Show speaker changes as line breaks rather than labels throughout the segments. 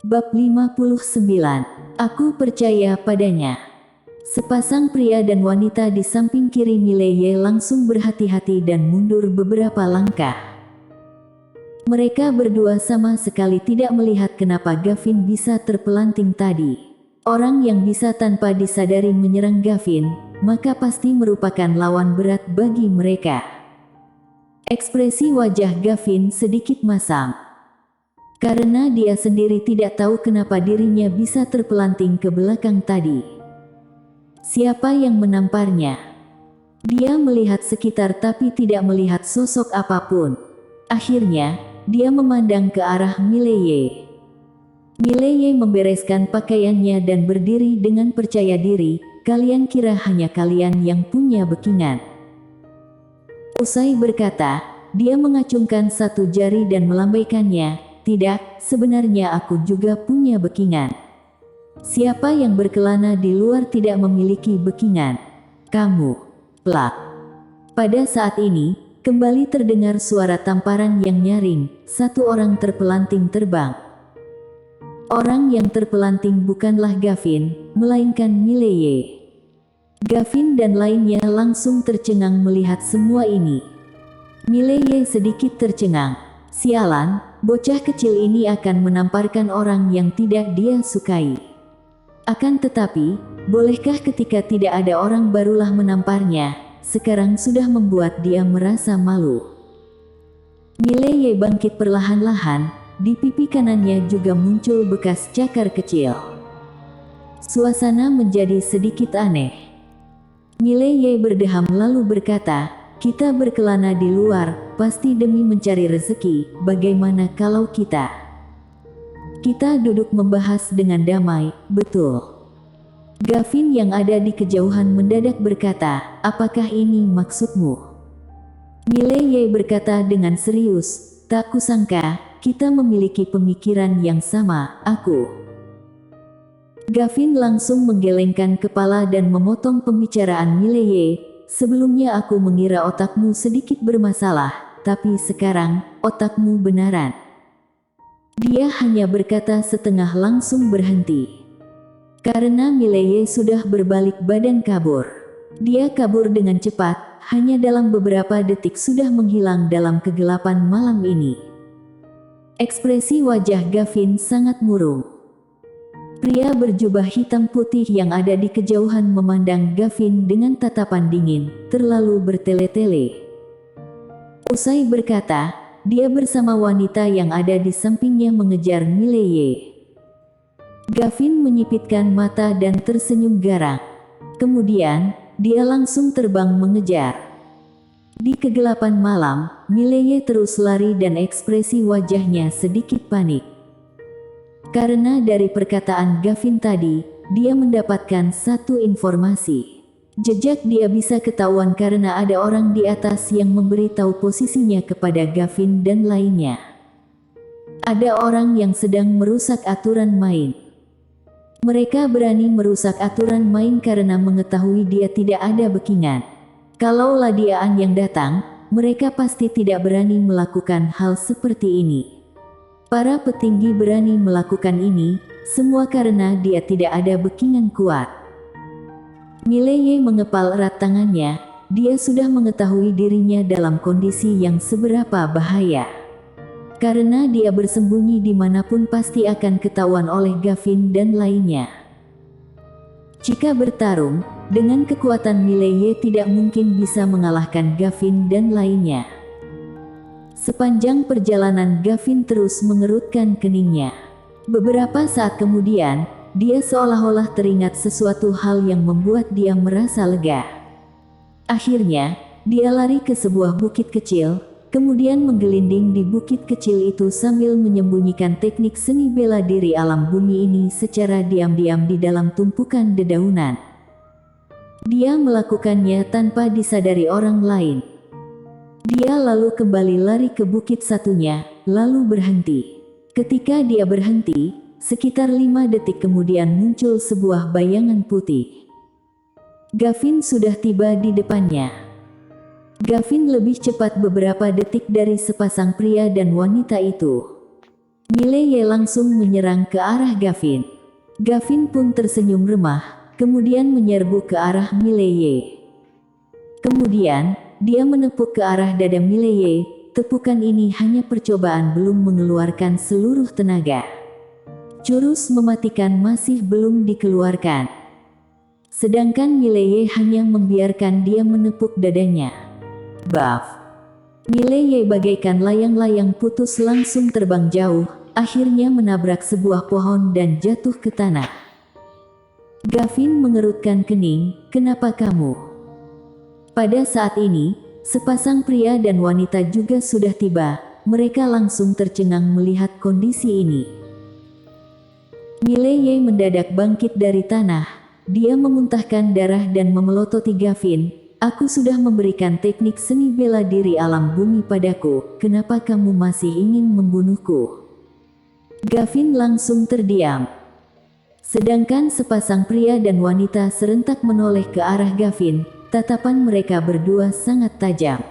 Bab 59. Aku percaya padanya. Sepasang pria dan wanita di samping kiri Mileye langsung berhati-hati dan mundur beberapa langkah. Mereka berdua sama sekali tidak melihat kenapa Gavin bisa terpelanting tadi. Orang yang bisa tanpa disadari menyerang Gavin, maka pasti merupakan lawan berat bagi mereka. Ekspresi wajah Gavin sedikit masam. Karena dia sendiri tidak tahu kenapa dirinya bisa terpelanting ke belakang tadi. Siapa yang menamparnya? Dia melihat sekitar tapi tidak melihat sosok apapun. Akhirnya, dia memandang ke arah Mileye. Mileye membereskan pakaiannya dan berdiri dengan percaya diri. Kalian kira hanya kalian yang punya backingan? Usai berkata, dia mengacungkan satu jari dan melambaikannya. Tidak, sebenarnya aku juga punya backingan. Siapa yang berkelana di luar tidak memiliki backingan? Kamu. Plak. Pada saat ini, kembali terdengar suara tamparan yang nyaring. Satu orang terpelanting terbang. Orang yang terpelanting bukanlah Gavin, melainkan Mileye. Gavin dan lainnya langsung tercengang melihat semua ini. Mileye sedikit tercengang. Sialan, bocah kecil ini akan menamparkan orang yang tidak dia sukai. Akan tetapi, bolehkah ketika tidak ada orang barulah menamparnya, sekarang sudah membuat dia merasa malu. Mileye bangkit perlahan-lahan, di pipi kanannya juga muncul bekas cakar kecil. Suasana menjadi sedikit aneh. Mileye berdeham lalu berkata, kita berkelana di luar, pasti demi mencari rezeki, bagaimana kalau kita duduk membahas dengan damai, betul? Gavin yang ada di kejauhan mendadak berkata, apakah ini maksudmu? Mileye berkata dengan serius, tak kusangka, kita memiliki pemikiran yang sama, aku. Gavin langsung menggelengkan kepala dan memotong pembicaraan Mileye, sebelumnya aku mengira otakmu sedikit bermasalah, tapi sekarang, otakmu benaran. Dia hanya berkata setengah langsung berhenti. Karena Mileye sudah berbalik badan kabur. Dia kabur dengan cepat, hanya dalam beberapa detik sudah menghilang dalam kegelapan malam ini. Ekspresi wajah Gavin sangat murung. Pria berjubah hitam putih yang ada di kejauhan memandang Gavin dengan tatapan dingin, terlalu bertele-tele. Usai berkata, dia bersama wanita yang ada di sampingnya mengejar Mileye. Gavin menyipitkan mata dan tersenyum garang. Kemudian, dia langsung terbang mengejar. Di kegelapan malam, Mileye terus lari dan ekspresi wajahnya sedikit panik. Karena dari perkataan Gavin tadi, dia mendapatkan satu informasi. Jejak dia bisa ketahuan karena ada orang di atas yang memberitahu posisinya kepada Gavin dan lainnya. Ada orang yang sedang merusak aturan main. Mereka berani merusak aturan main karena mengetahui dia tidak ada backingan. Kalaulah dia yang datang, mereka pasti tidak berani melakukan hal seperti ini. Para petinggi berani melakukan ini, semua karena dia tidak ada backingan kuat. Mileye mengepal erat tangannya, dia sudah mengetahui dirinya dalam kondisi yang seberapa bahaya. Karena dia bersembunyi dimanapun pasti akan ketahuan oleh Gavin dan lainnya. Jika bertarung, dengan kekuatan Mileye tidak mungkin bisa mengalahkan Gavin dan lainnya. Sepanjang perjalanan Gavin terus mengerutkan keningnya. Beberapa saat kemudian, dia seolah-olah teringat sesuatu hal yang membuat dia merasa lega. Akhirnya, dia lari ke sebuah bukit kecil, kemudian menggelinding di bukit kecil itu sambil menyembunyikan teknik seni bela diri alam bumi ini secara diam-diam di dalam tumpukan dedaunan. Dia melakukannya tanpa disadari orang lain. Dia lalu kembali lari ke bukit satunya, lalu berhenti. Ketika dia berhenti, sekitar 5 detik kemudian muncul sebuah bayangan putih. Gavin sudah tiba di depannya. Gavin lebih cepat beberapa detik dari sepasang pria dan wanita itu. Mileye langsung menyerang ke arah Gavin. Gavin pun tersenyum remah, kemudian menyerbu ke arah Mileye. Kemudian, dia menepuk ke arah dada Mileye. Tepukan ini hanya percobaan, belum mengeluarkan seluruh tenaga. Jurus mematikan masih belum dikeluarkan. Sedangkan Mileye hanya membiarkan dia menepuk dadanya. Baf! Mileye bagaikan layang-layang putus langsung terbang jauh, akhirnya menabrak sebuah pohon dan jatuh ke tanah. Gavin mengerutkan kening, "Kenapa kamu?" Pada saat ini, sepasang pria dan wanita juga sudah tiba. Mereka langsung tercengang melihat kondisi ini. Mileye mendadak bangkit dari tanah. Dia memuntahkan darah dan memelototi Gavin. "Aku sudah memberikan teknik seni bela diri alam bumi padaku. Kenapa kamu masih ingin membunuhku?" Gavin langsung terdiam. Sedangkan sepasang pria dan wanita serentak menoleh ke arah Gavin. Tatapan mereka berdua sangat tajam.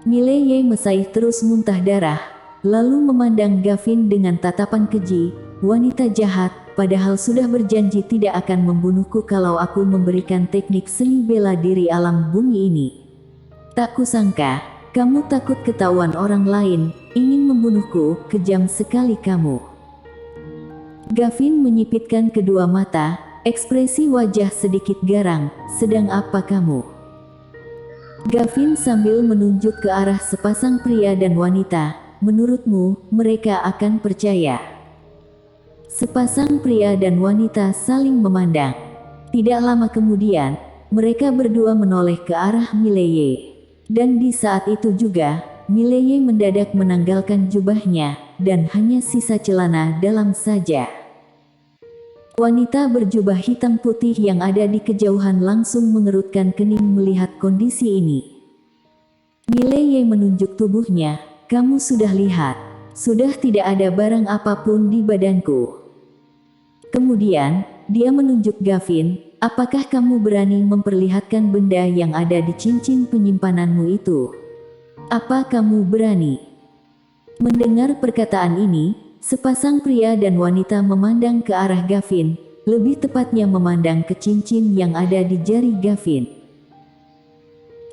Mileye Mesai terus muntah darah, lalu memandang Gavin dengan tatapan keji. "Wanita jahat, padahal sudah berjanji tidak akan membunuhku kalau aku memberikan teknik seni bela diri alam bumi ini. Tak kusangka, kamu takut ketahuan orang lain, ingin membunuhku, kejam sekali kamu." Gavin menyipitkan kedua mata, ekspresi wajah sedikit garang. "Sedang apa kamu?" Gavin sambil menunjuk ke arah sepasang pria dan wanita. "Menurutmu, mereka akan percaya?" Sepasang pria dan wanita saling memandang. Tidak lama kemudian, mereka berdua menoleh ke arah Mileye. Dan di saat itu juga, Mileye mendadak menanggalkan jubahnya, dan hanya sisa celana dalam saja. Wanita berjubah hitam putih yang ada di kejauhan langsung mengerutkan kening melihat kondisi ini. Mileye menunjuk tubuhnya, "Kamu sudah lihat, sudah tidak ada barang apapun di badanku." Kemudian, dia menunjuk Gavin, "Apakah kamu berani memperlihatkan benda yang ada di cincin penyimpananmu itu? Apa kamu berani?" Mendengar perkataan ini, sepasang pria dan wanita memandang ke arah Gavin, lebih tepatnya memandang ke cincin yang ada di jari Gavin.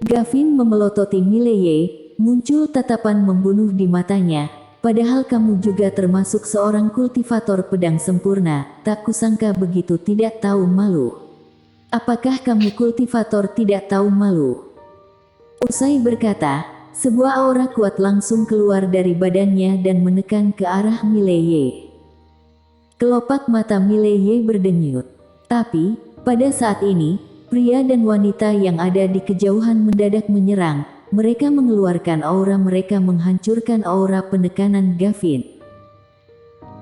Gavin memelototi Mileye, muncul tatapan membunuh di matanya. "Padahal kamu juga termasuk seorang kultivator pedang sempurna, tak kusangka begitu tidak tahu malu. Apakah kamu kultivator tidak tahu malu?" Usai berkata, sebuah aura kuat langsung keluar dari badannya dan menekan ke arah Mileye. Kelopak mata Mileye berdenyut. Tapi, pada saat ini, pria dan wanita yang ada di kejauhan mendadak menyerang. Mereka mengeluarkan aura mereka menghancurkan aura penekanan Gavin.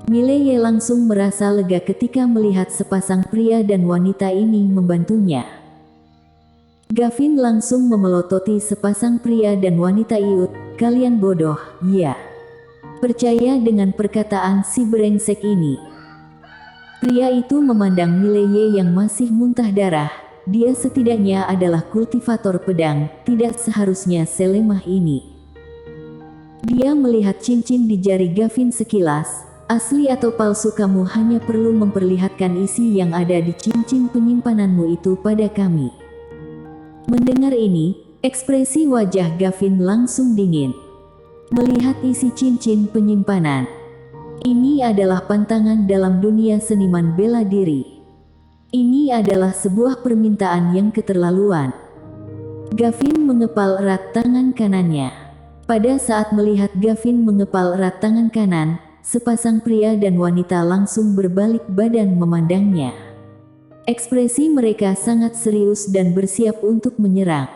Mileye langsung merasa lega ketika melihat sepasang pria dan wanita ini membantunya. Gavin langsung memelototi sepasang pria dan wanita. "Iut, kalian bodoh, ya. Percaya dengan perkataan si brengsek ini." Pria itu memandang Mileye yang masih muntah darah. Dia setidaknya adalah kultivator pedang, tidak seharusnya selemah ini. Dia melihat cincin di jari Gavin sekilas. "Asli atau palsu, kamu hanya perlu memperlihatkan isi yang ada di cincin penyimpananmu itu pada kami." Mendengar ini, ekspresi wajah Gavin langsung dingin. Melihat isi cincin penyimpanan. Ini adalah pantangan dalam dunia seniman bela diri. Ini adalah sebuah permintaan yang keterlaluan. Gavin mengepal erat tangan kanannya. Pada saat melihat Gavin mengepal erat tangan kanan, sepasang pria dan wanita langsung berbalik badan memandangnya. Ekspresi mereka sangat serius dan bersiap untuk menyerang.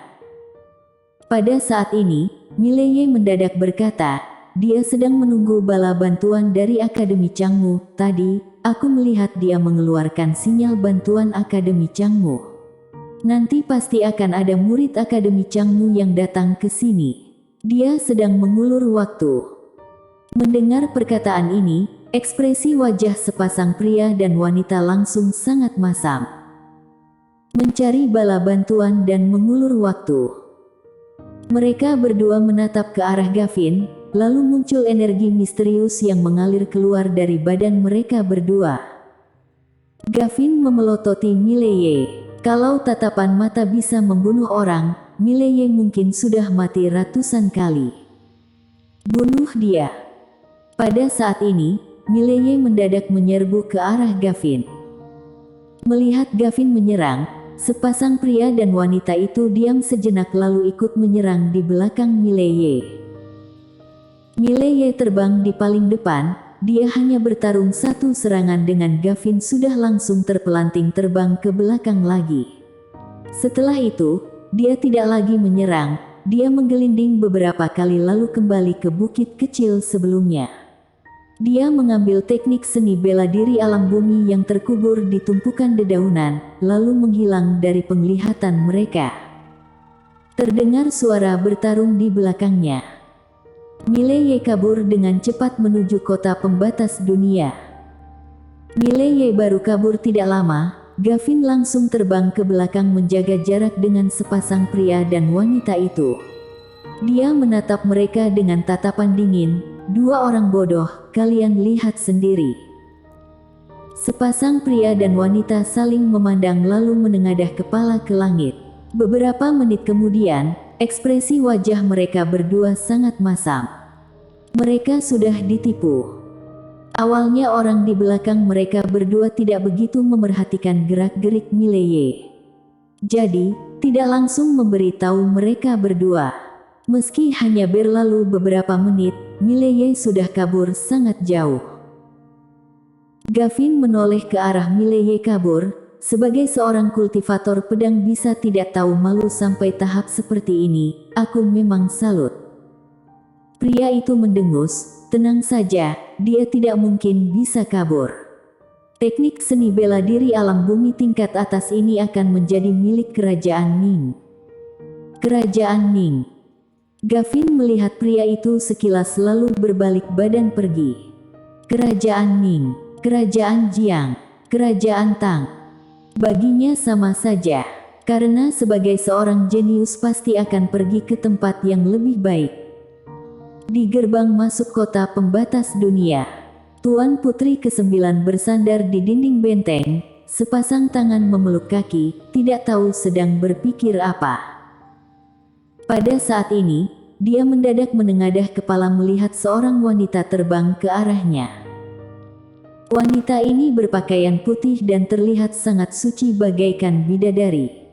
Pada saat ini, Mileye mendadak berkata, "Dia sedang menunggu bala bantuan dari Akademi Changmu. Tadi, aku melihat dia mengeluarkan sinyal bantuan Akademi Changmu. Nanti pasti akan ada murid Akademi Changmu yang datang ke sini. Dia sedang mengulur waktu." Mendengar perkataan ini, ekspresi wajah sepasang pria dan wanita langsung sangat masam. Mencari bala bantuan dan mengulur waktu. Mereka berdua menatap ke arah Gavin, lalu muncul energi misterius yang mengalir keluar dari badan mereka berdua. Gavin memelototi Mileye. Kalau tatapan mata bisa membunuh orang, Mileye mungkin sudah mati ratusan kali. Bunuh dia. Pada saat ini, Mileye mendadak menyerbu ke arah Gavin. Melihat Gavin menyerang, sepasang pria dan wanita itu diam sejenak lalu ikut menyerang di belakang Mileye. Mileye terbang di paling depan, dia hanya bertarung satu serangan dengan Gavin sudah langsung terpelanting terbang ke belakang lagi. Setelah itu, dia tidak lagi menyerang, dia menggelinding beberapa kali lalu kembali ke bukit kecil sebelumnya. Dia mengambil teknik seni bela diri alam bumi yang terkubur di tumpukan dedaunan, lalu menghilang dari penglihatan mereka. Terdengar suara bertarung di belakangnya. Mileye kabur dengan cepat menuju kota pembatas dunia. Mileye baru kabur tidak lama, Gavin langsung terbang ke belakang menjaga jarak dengan sepasang pria dan wanita itu. Dia menatap mereka dengan tatapan dingin, "Dua orang bodoh, kalian lihat sendiri." Sepasang pria dan wanita saling memandang lalu menengadah kepala ke langit. Beberapa menit kemudian, ekspresi wajah mereka berdua sangat masam. Mereka sudah ditipu. Awalnya orang di belakang mereka berdua tidak begitu memerhatikan gerak-gerik Mileye. Jadi, tidak langsung memberitahu mereka berdua. Meski hanya berlalu beberapa menit, Mileye sudah kabur sangat jauh. Gavin menoleh ke arah Mileye kabur. Sebagai seorang kultivator pedang bisa tidak tahu malu sampai tahap seperti ini, aku memang salut. Pria itu mendengus, "Tenang saja, dia tidak mungkin bisa kabur. Teknik seni bela diri alam bumi tingkat atas ini akan menjadi milik Kerajaan Ning." Kerajaan Ning. Gavin melihat pria itu sekilas lalu berbalik badan pergi. Kerajaan Ning, Kerajaan Jiang, Kerajaan Tang. Baginya sama saja, karena sebagai seorang jenius pasti akan pergi ke tempat yang lebih baik. Di gerbang masuk kota pembatas dunia, Tuan Putri ke-9 bersandar di dinding benteng, sepasang tangan memeluk kaki, tidak tahu sedang berpikir apa. Pada saat ini, dia mendadak menengadah kepala melihat seorang wanita terbang ke arahnya. Wanita ini berpakaian putih dan terlihat sangat suci bagaikan bidadari.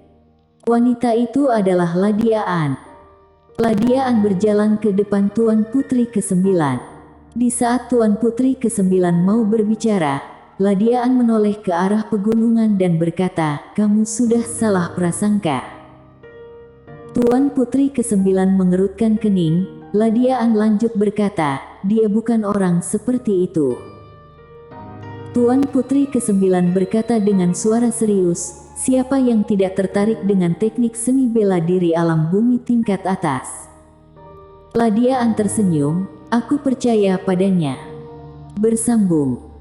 Wanita itu adalah Ladia An. Ladia An berjalan ke depan Tuan Putri ke-9. Di saat Tuan Putri ke-9 mau berbicara, Ladia An menoleh ke arah pegunungan dan berkata, "Kamu sudah salah prasangka." Tuan Putri ke-9 mengerutkan kening. Ladia An lanjut berkata, "Dia bukan orang seperti itu." Tuan Putri ke-9 berkata dengan suara serius, "Siapa yang tidak tertarik dengan teknik seni bela diri alam bumi tingkat atas?" Ladia An tersenyum, "Aku percaya padanya." Bersambung.